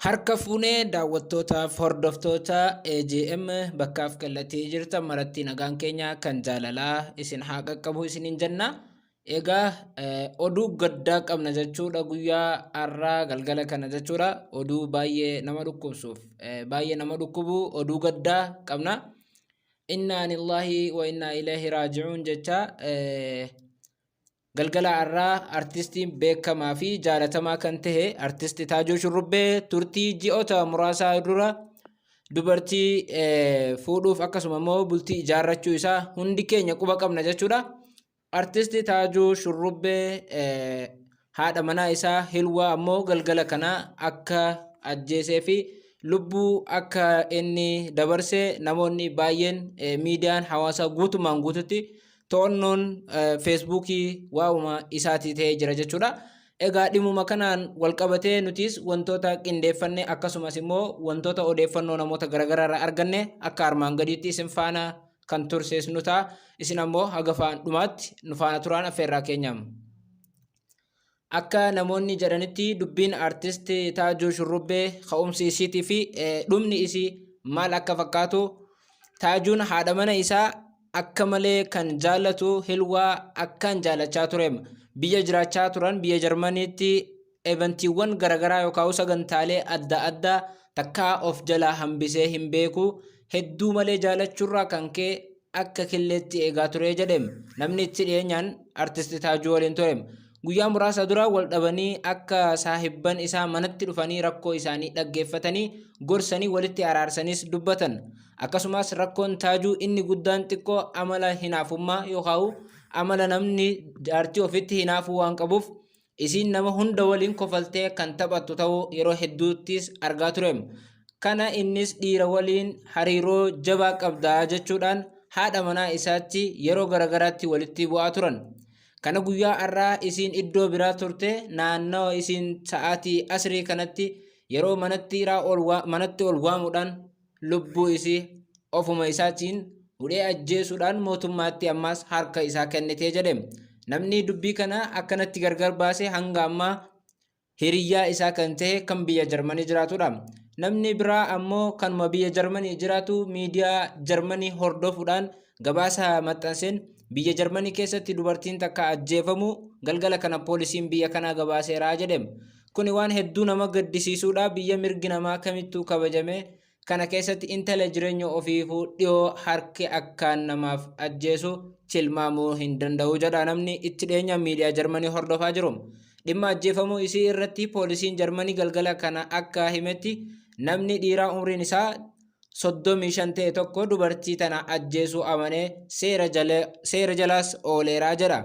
Harka fuunee daawwattootaaf hordoftoota AJM bakkaaf kallattii jirtan maratti nagaan keenya kan jaalalaa isin haa qaqqabu isiniin jenna. Egaa oduu gaddaa qabna jechuudha guyyaa har'aa galgala kana jechuudha. Oduu baay'ee nama dhukkubsuuf baay'ee nama dhukkubu oduu gaddaa qabna. Innaa lillahi wa innaa ilaihi raaji'uun jecha galgala har'aa artistiin beekamaa fi jaalatamaa kan ta'e artistii Taajuu Shurrubbee turtii ji'oota muraasaa dura dubartii fuudhuuf akkasuma immoo bultii ijaarrachuu isaa hundi keenya quba qabna jechuudha. Artistii Taajuu Shurrubbee haadha manaa isaa Hilwaa ammoo galgala kana akka ajjeesee fi lubbuu akka inni dabarse namoonni baay'een miidiyaan hawaasaa guutumaan guututti to'annoon feesbuukii waa'uma isaatii ta'ee jira jechuudha. Egaa dhimuma kanaan walqabatee nutis wantoota qindeeffanne akkasumas immoo wantoota odeeffannoo namoota garaagaraa irraa arganne akka armaan gadiitti isin faana kan turseesnu ta'a. Isin ammoo haga dhumaatti nu faana turaan affeerraa keenyam. Akka namoonni jedhanitti dubbiin artistii Taajuu Shurrubbee ka'umsi isiitii fi dhumni isii maal akka fakkaatu Taajuun haadha mana isaa akka malee kan jaallatu Hilwaa akkaan jaallachaa ture. Biyya jiraachaa turan biyya Jarmaniitti evantiiwwan garaagaraa yookaan sagantaalee adda addaa takkaa of jalaa hambisee hin beeku hedduu malee jaallachuurraa kan ka'e akka killeetti eegaa ture jedhe namni itti dhiyeenyaan artistii Taajuu waliin ture. Guyyaa muraasa dura wal dhabanii akka saahibban isaa manatti dhufanii rakkoo isaanii dhaggeeffatanii gorsanii walitti araarsanis dubbatan. Akkasumas rakkoon Taajuu inni guddaan xiqqoo amala hinaafummaa yookaan amala namni jaartii ofitti hinaafuu waan qabuuf isiin nama hunda waliin kofaltee kan taphattu ta'uu yeroo hedduuttis argaa ture. Kana innis dhiira waliin hariiroo jabaa qabdaa jechuudhaan haadha manaa isaatti yeroo garaagaraatti walitti bu'aa turan. Kana guyyaa har'aa isiin iddoo biraa turte naannoo isiin sa'aatii asrii kanatti yeroo manatti ol waamuudhaan lubbuu isii ofuma isaatiin hudhee ajjeesuudhaan mootummaatti ammas harka isaa kennitee jedhe. Namni dubbii kana akkanatti gargar baasee hanga ammaa hiriyyaa isaa kan ta'e kan biyya Jarmanii jiraatudha. Namni biraa ammoo kanuma biyya Jarmanii jiraatu miidiyaa Jarmanii hordofuudhaan gabaasa maxxanseen biyya Jarmanii keessatti dubartiin takka ajjeefamu galgala kana poolisiin biyya kanaa gabaaseeraa jedhe. Kuni waan hedduu nama gaddisiisuudha. Biyya mirgi namaa kamittuu kabajame kana keessatti intala jireenya ofiifuu dhiyoo harki akkaan namaaf ajjeesu tilmaamuu hin danda'u jedha namni itti dhiyeenyaan miidiyaa Jarmanii hordofaa jiru. Dhimma ajjeefamuu isii irratti poolisiin Jarmanii galgala kana akka himetti namni dhiiraa umriin isaa 35 ta'e tokko dubartii tana ajjeesuu amanee seera jalaas ooleeraa jedha.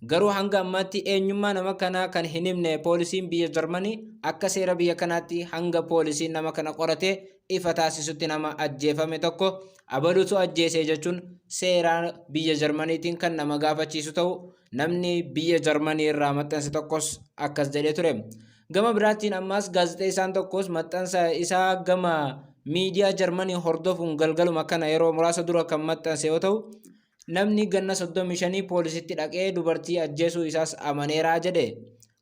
Garuu hanga ammaatti eenyummaa nama kanaa kan hin himne poolisiin biyya Jarmanii akka seera biyya kanaatti hanga poolisiin nama kana qoratee ifa taasisutti nama ajjeefame tokko abaluutu ajjeesee jechuun seeraan biyya Jarmaniitiin kan nama gaafachiisu ta'u namni biyya Jarmanii irraa maxxanse tokkos akkas jedhee ture. Gama biraatiin ammas gaazexeessaan tokkos maxxansa isaa gama miidiyaa Jarmanii hordofuun galgaluma kana yeroo muraasa dura kan maxxanse yoo ta'u namni ganna 35 poolisitti dhaqee dubartii ajjeesuu isaas amaneeraa jedhe.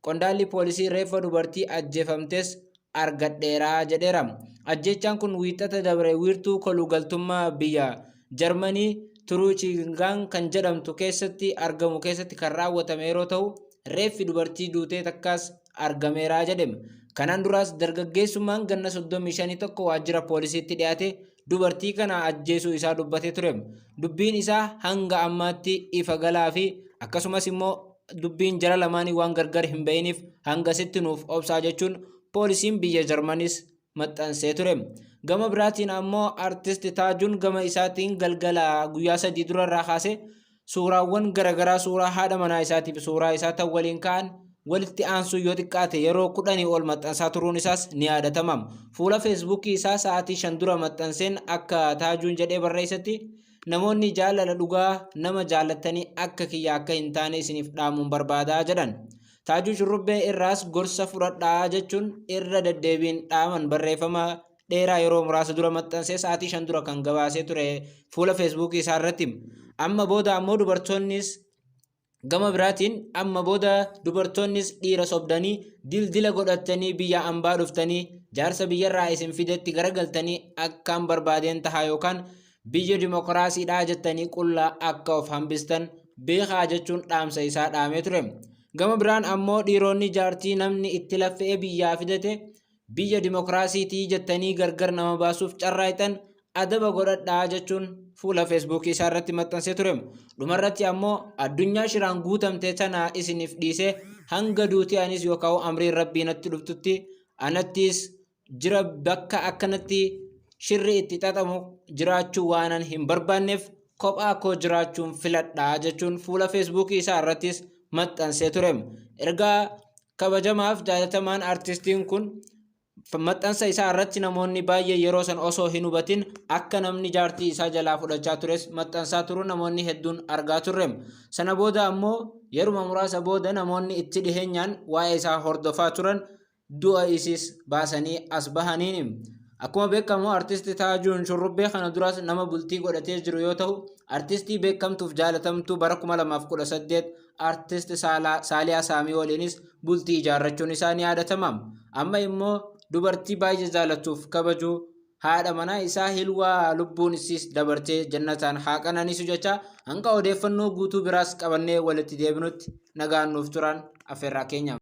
Qondaalli poolisii reeffa dubartii ajjeefamtes argadheeraa jedheera. Ajjechaan kun wiixata dabre wiirtuu kolugaltummaa biyya Jarmanii Turuuchingaan kan jedhamtu keessatti argamu keessatti kan raawwatame yeroo ta'u reeffi dubartii duutee takkaas argameeraa jedhame. Kanaan duraas dargaggeessummaan ganna 35 tokko waajjira poolisiitti dhiyaate dubartii kana ajjeesuu isaa dubbatee ture. Dubbiin isaa hanga ammaatti ifa galaa fi akkasumas immoo dubbiin jara lamaanii waan gargar hin bahiniif hangasitti nuuf obsaa jechuun poolisiin biyya Jarmaniis maxxansee ture. Gama biraatiin ammoo artisti Taajuun gama isaatiin galgala guyyaa 3 durarraa kaase suuraawwan garaagaraa suuraa haadha manaa isaatiif suuraa isaa ta'u waliin ka'an walitti aansuu yoo xiqqaate yeroo 10 ol maxxansaa turuun isaas ni yaadatama. Fuula feesbuukii isaa sa'aatii 5 dura maxxanseen akka Taajuun jedhee barreessatti namoonni jaalala dhugaa nama jaalatanii akka kiyya akka hin taane isiniif dhaamuun barbaadaa jedhan. Taajuu Shurrubbee irraas gorsa fudhadhaa jechuun irra deddeebiin dhaaman barreeffama dheeraa yeroo muraasa dura maxxansee sa'aatii 5 dura kan gabaasee ture fuula feesbuukii isaa irratti. Amma booda ammoo dubartoonnis Gama biraatiin amma booda dubartoonnis dhiira sobdanii dildila godhatanii biyya ambaa dhuftanii jaarsa biyyarraa isin fidetti garagaltanii akkaan barbaadeen tahaa yookaan biyya dimokiraasiidhaa jettanii qullaa akka of hambistan beekaa jechuun dhaamsa isaa dhaamee ture. Gama biraan ammoo dhiironni jaartii namni itti laffee biyyaa fidate biyya dimokiraasiitii jettanii gargar nama baasuuf carraaqxan adaba godhadhaa jechuun fuula feesbuukii isaa irratti maxxansee ture. Dhumarratti ammoo addunyaa shiraan guutamte tana isiniif dhiise hanga duutii anis yookaan amriin rabbii natti dhuftutti anattis jira bakka akkanatti shirri itti xaxamu jiraachuu waanan hin barbaanneef kophaa koo jiraachuun filadhaa jechuun fuula feesbuukii isaa irrattis maxxansee ture. Ergaa kabajamaaf jaalatamaan artistiin kun maxxansa isaa irratti namoonni baay'ee yeroo san osoo hin hubatin akka namni jaartii isaa jalaa fudhachaa tures maxxansaa turuu namoonni hedduun argaa turre. Sana booda ammoo yeruma muraasa booda namoonni itti dhiheenyaan waa'ee isaa hordofaa turan du'a isiis baasanii as bahaniin. Akkuma beekamu artisti Taajuun Shurrubbee kana duras nama bultii godhatee jiru yoo ta'u artistii beekamtuuf jaalatamtuu bara 2018 artisti Saaliyaa Saamii waliinis bultii ijaarrachuun isaa ni yaadatama. Amma immoo dubartii baay'ee jaalatuuf kabaju haadha manaa isaa Hilwaa lubbuun isiis dabartee jannataan haa qananiisu jecha hanga odeeffannoo guutuu biraas qabannee walitti deebinutti nagaan nuuf turan affeerraa keenya.